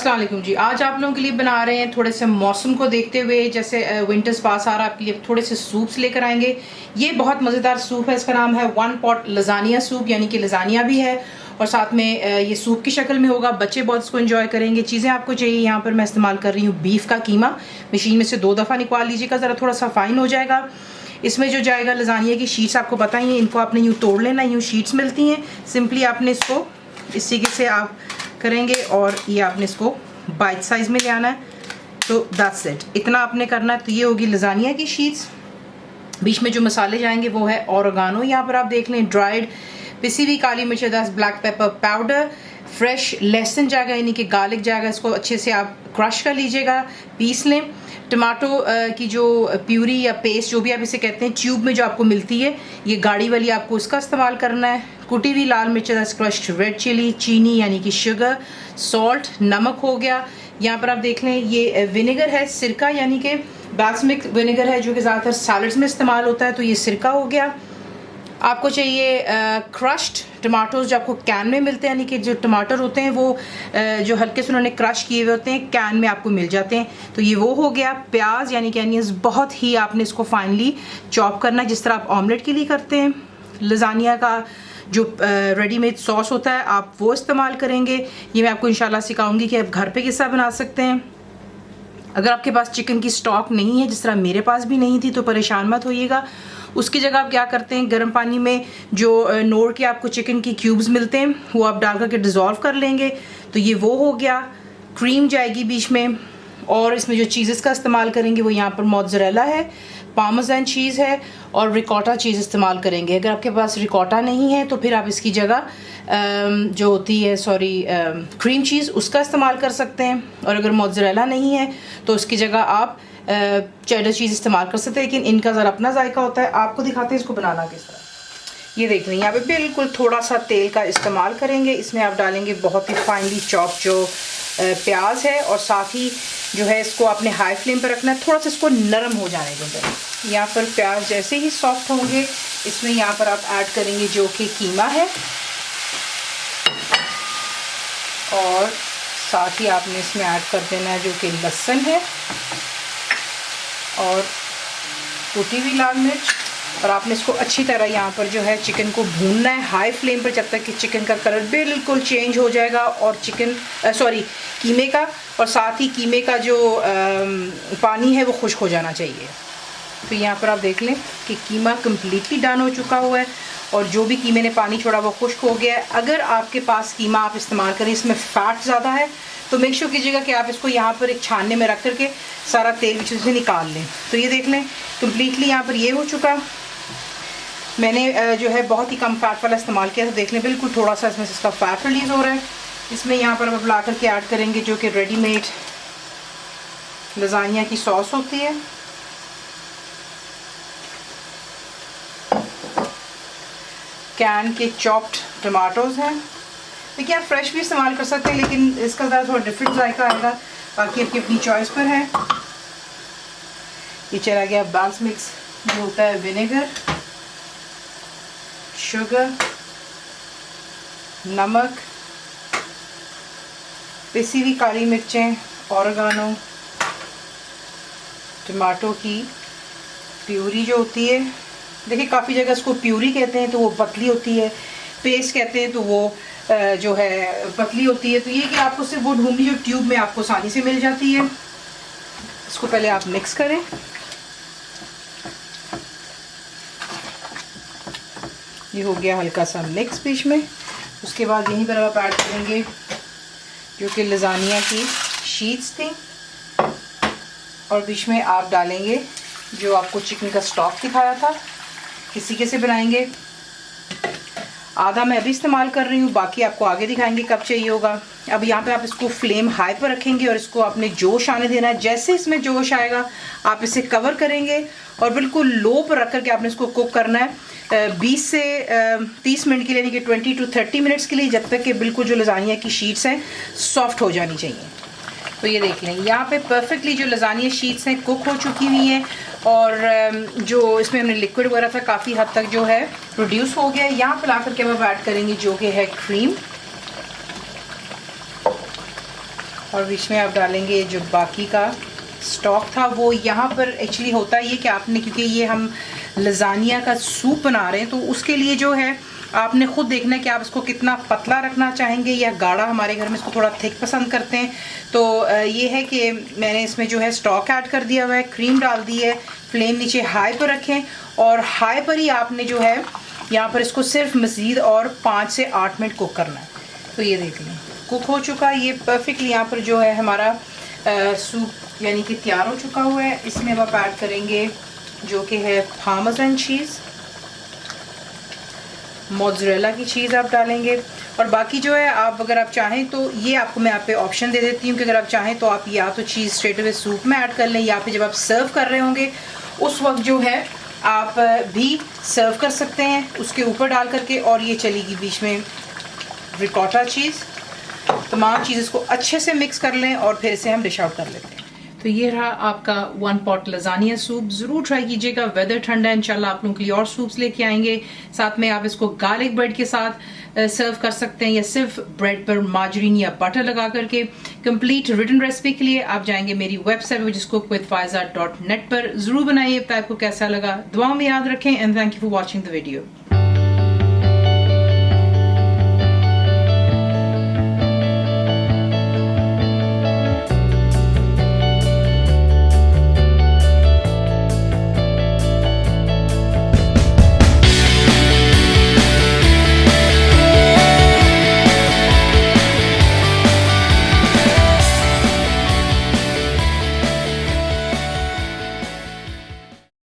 अस्सलाम वालेकुम जी। आज आप लोगों के लिए बना रहे हैं थोड़े से मौसम को देखते हुए, जैसे विंटर्स पास आ रहा है, आपके लिए थोड़े से सूप्स लेकर आएंगे। ये बहुत मज़ेदार सूप है, इसका नाम है वन पॉट लजानिया सूप, यानी कि लजानिया भी है और साथ में ये सूप की शक्ल में होगा। बच्चे बहुत इसको एंजॉय करेंगे। चीज़ें आपको चाहिए, यहाँ पर मैं इस्तेमाल कर रही हूँ बीफ का कीमा। मशीन में से 2 दफ़ा निकाल लीजिएगा, ज़रा थोड़ा सा फाइन हो जाएगा। इसमें जो जाएगा लजानिया की शीट्स, आपको पता ही है, इनको आपने यूँ तोड़ लेना, यूँ शीट्स मिलती हैं। सिंपली आपने इसको इस तरीके से आप करेंगे और ये आपने इसको बाइट साइज में ले आना है। तो दैट्स इट, इतना आपने करना है। तो ये होगी लजानिया की शीट्स। बीच में जो मसाले जाएंगे वो है ओरेगानो, यहाँ पर आप देख लें, ड्राइड पिसी हुई काली मिर्च, 10 ब्लैक पेपर पाउडर, फ्रेश लहसुन जाएगा यानी कि गार्लिक जाएगा। इसको अच्छे से आप क्रश कर लीजिएगा, पीस लें। टमाटो की जो प्यूरी या पेस्ट, जो भी आप इसे कहते हैं, ट्यूब में जो आपको मिलती है, ये गाढ़ी वाली, आपको उसका इस्तेमाल करना है। कुटी हुई लाल मिर्च, क्रश्ड रेड चिली, चीनी यानी कि शुगर, सॉल्ट, नमक हो गया। यहाँ पर आप देख लें, ये विनेगर है, सिरका यानी कि बासमिक विनेगर है, जो कि ज़्यादातर सैलड्स में इस्तेमाल होता है। तो ये सिरका हो गया। आपको चाहिए क्रश्ड टमाटोज, जो आपको कैन में मिलते हैं, यानी कि जो टमाटर होते हैं वो जो हल्के से उन्होंने क्रश किए हुए होते हैं, कैन में आपको मिल जाते हैं। तो ये वो हो गया। प्याज यानी कि अनियंस, बहुत ही आपने इसको फाइनली चॉप करना है, जिस तरह आप ऑमलेट के लिए करते हैं। लजानिया का जो रेडीमेड सॉस होता है, आप वो इस्तेमाल करेंगे। ये मैं आपको इंशाल्लाह सिखाऊंगी कि आप घर पे किस तरह बना सकते हैं। अगर आपके पास चिकन की स्टॉक नहीं है, जिस तरह मेरे पास भी नहीं थी, तो परेशान मत होइएगा। उसकी जगह आप क्या करते हैं, गर्म पानी में जो नोड़ के आपको चिकन की क्यूब्स मिलते हैं, वो आप डाल करके डिज़ोल्व कर लेंगे। तो ये वो हो गया। क्रीम जाएगी बीच में, और इसमें जो चीज़ेस का इस्तेमाल करेंगे वो यहाँ पर मोज़रेला है, पार्मेज़न चीज़ है और रिकॉटा चीज़ इस्तेमाल करेंगे। अगर आपके पास रिकॉटा नहीं है तो फिर आप इसकी जगह जो होती है क्रीम चीज़, उसका इस्तेमाल कर सकते हैं। और अगर मोज़रेला नहीं है तो उसकी जगह आप चेडर चीज़ इस्तेमाल कर सकते हैं, लेकिन इनका ज़रा अपना जायका होता है। आपको दिखाते हैं इसको बनाना किस तरह। ये देख लें, यहाँ पे बिल्कुल थोड़ा सा तेल का इस्तेमाल करेंगे। इसमें आप डालेंगे बहुत ही फाइनली चॉप जो प्याज है, और साथ ही जो है इसको आपने हाई फ्लेम पर रखना है, थोड़ा सा इसको नरम हो जाने देंगे। यहाँ पर प्याज जैसे ही सॉफ्ट होंगे, इसमें यहाँ पर आप ऐड करेंगे जो कि कीमा है, और साथ ही आपने इसमें ऐड कर देना है जो कि लहसुन है और कुटी हुई लाल मिर्च। और आपने इसको अच्छी तरह यहाँ पर जो है चिकन को भूनना है हाई फ्लेम पर, जब तक कि चिकन का कलर बिल्कुल चेंज हो जाएगा और कीमे का, और साथ ही कीमे का जो पानी है वो खुश्क हो जाना चाहिए। तो यहाँ पर आप देख लें कि कीमा कम्प्लीटली डन हो चुका हुआ है, और जो भी कीमे ने पानी छोड़ा वो खुश्क हो गया है। अगर आपके पास कीमा आप इस्तेमाल करें, इसमें फ़ैट ज़्यादा है, तो मेक श्योर कीजिएगा कि आप इसको यहाँ पर एक छानने में रख करके सारा तेल बीच से निकाल लें। तो ये देख लें कम्प्लीटली यहाँ पर ये हो चुका। मैंने जो है बहुत ही कम फ़ैट वाला इस्तेमाल किया, तो देख लें बिल्कुल थोड़ा सा इसमें से इसका फ़ैट रिलीज़ हो रहा है। इसमें यहाँ पर अब ला करके ऐड करेंगे जो कि रेडीमेड लजानिया की सॉस होती है। कैन के चॉप्ड टमाटोज़ हैं। देखिए आप फ्रेश भी इस्तेमाल कर सकते हैं, लेकिन इसका ज़रा थोड़ा डिफरेंट जायका आएगा, बाकी आपकी अपनी चॉइस पर है। ये चला गया बास मिक्स, जो होता है विनेगर, शुगर, नमक, पिसी हुई काली मिर्चें, ओरेगानो, टमाटो की प्यूरी जो होती है। देखिए काफ़ी जगह इसको प्यूरी कहते हैं तो वो पतली होती है, पेस्ट कहते हैं तो वो जो है पतली होती है। तो ये कि आपको सिर्फ वो ढूंढनी जो ट्यूब में आपको आसानी से मिल जाती है। इसको पहले आप मिक्स करें। ये हो गया हल्का सा मिक्स बीच में। उसके बाद यहीं पर आप ऐड करेंगे जो कि लजानिया की शीट्स थी, और बीच में आप डालेंगे जो आपको चिकन का स्टॉक दिखाया था। इस तरीके से बनाएंगे। आधा मैं अभी इस्तेमाल कर रही हूँ, बाकी आपको आगे दिखाएंगे कब चाहिए होगा। अब यहाँ पे आप इसको फ्लेम हाई पर रखेंगे और इसको आपने जोश आने देना है। जैसे इसमें जोश आएगा आप इसे कवर करेंगे और बिल्कुल लो पर रख करके आपने इसको कुक करना है 20 से 30 मिनट के लिए, यानी कि 20 to 30 मिनट्स के लिए, जब तक कि बिल्कुल जो लजानिया की शीट्स हैं सॉफ्ट हो जानी चाहिए। तो ये देख लें यहाँ पे परफेक्टली जो लजानिया शीट्स हैं कुक हो चुकी हुई हैं, और जो इसमें हमने लिक्विड वगैरह था काफ़ी हद तक जो है प्रोड्यूस हो गया है। यहाँ पर ला करके अब ऐड करेंगे जो कि है क्रीम, और बीच में आप डालेंगे जो बाकी का स्टॉक था। वो यहाँ पर एक्चुअली होता है ये कि आपने, क्योंकि ये हम लजानिया का सूप बना रहे हैं, तो उसके लिए जो है आपने खुद देखना है कि आप इसको कितना पतला रखना चाहेंगे या गाढ़ा। हमारे घर में इसको थोड़ा थिक पसंद करते हैं। तो ये है कि मैंने इसमें जो है स्टॉक ऐड कर दिया हुआ है, क्रीम डाल दी है। फ्लेम नीचे हाई पर रखें और हाई पर ही आपने जो है यहाँ पर इसको सिर्फ मज़ीद और 5 से 8 मिनट कुक करना है। तो ये देख लें कुक हो चुका है ये परफेक्टली। यहाँ पर जो है हमारा सूप यानी कि तैयार हो चुका हुआ है। इसमें आप ऐड करेंगे जो कि है पार्मेसन चीज़, मोज़रेला की चीज़ आप डालेंगे। और बाकी जो है आप अगर आप चाहें तो ये आपको मैं यहाँ पे ऑप्शन दे देती हूँ कि अगर आप चाहें तो आप या तो चीज़ स्ट्रेट अवे सूप में ऐड कर लें, या फिर जब आप सर्व कर रहे होंगे उस वक्त जो है आप भी सर्व कर सकते हैं उसके ऊपर डाल करके। और ये चलेगी बीच में रिकॉटा चीज़। तमाम चीज़ इसको अच्छे से मिक्स कर लें और फिर इसे हम डिश आउट कर लेते हैं। तो ये रहा आपका 1 पॉट लजानिया सूप। ज़रूर ट्राई कीजिएगा। वेदर ठंडा है, इंशाल्लाह आप लोगों के लिए और सूप्स लेके आएंगे। साथ में आप इसको गार्लिक ब्रेड के साथ सर्व कर सकते हैं या सिर्फ ब्रेड पर मार्जरीन या बटर लगा करके। कंप्लीट रिटन रेसिपी के लिए आप जाएंगे मेरी वेबसाइट विच इज cookWithFaiza.net पर। ज़रूर बनाइए। आपको कैसा लगा दुआ में याद रखें। And thank you for watching the video.